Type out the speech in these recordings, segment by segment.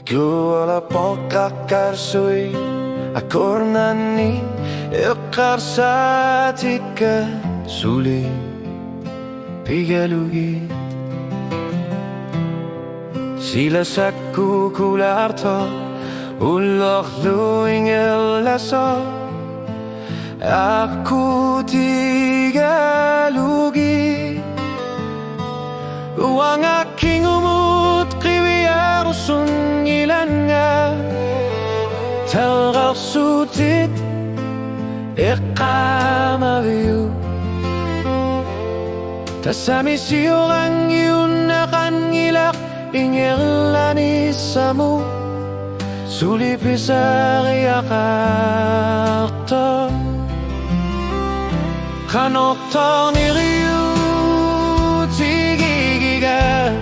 Kuala pokakarsui akornani iqarsatika suli pigalugi sila sakku kularto ullokhlu ingelaso aku tigalugi uang aking umut qiwiar sungilan nga talgarsutit iqamaviu tasami siurang yunakan ngilak ingirlani samu suli pisari akarto kanoktor niriu tigigiga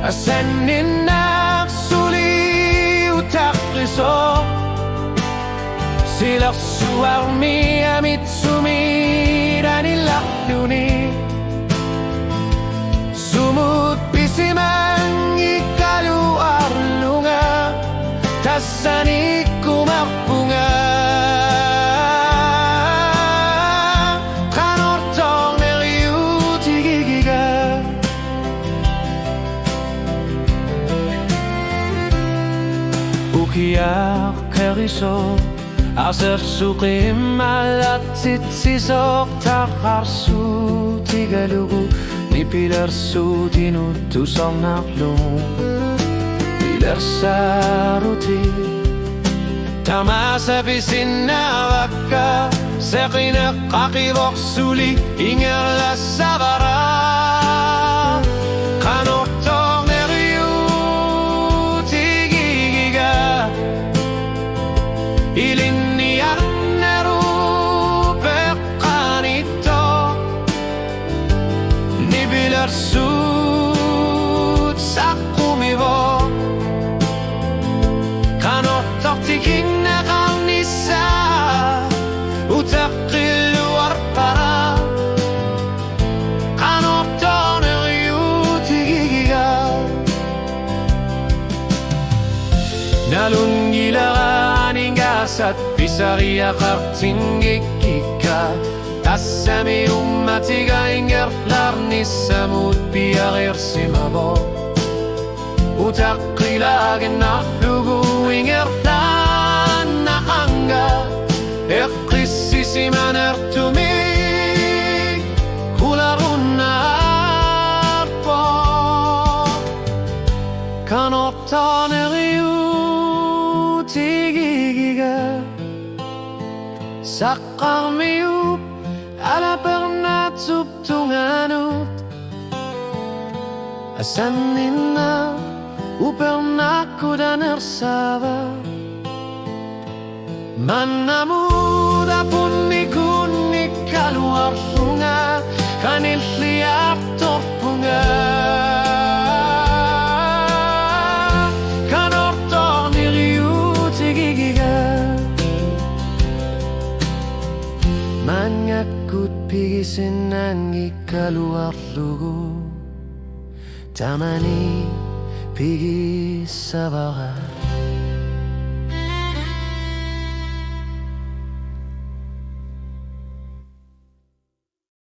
asaninnak suli utakriso silak suarmi amitsumi danilakuni sumut pisimang ikaluar lunga tasani kumapunga kanortong neriu tigigiga ukiak keriso asar suqim alatit sisok takarsu tigalugu ni pilar su tinutu som naklung pilar saruti tamasa bisinawaka saqina qaqibok suli ingala sabara kanotong neriu tigigiga ilini arneru peqanito nibilar sud saqumivo kanotok tiking naqalnisa utaqillu warpara kanotok neriu tigigiga nalungilaga ningasat pisaria qartingikika tassami ummatiga ingerlarni samut biagir simabo utaqilagin nahlugu ingerlan naqanga eqqissisi manertumi kularunarpo kanoptaneriu tigigiga saqqarmiup ala pernat subtunganut asanina upernaku dan ersava manamuda punikunik kaluar sunga kanil liap torpunga kanortor niriu tigigiga manyakut pigisin nangi kaluar lugu tamani pigi savara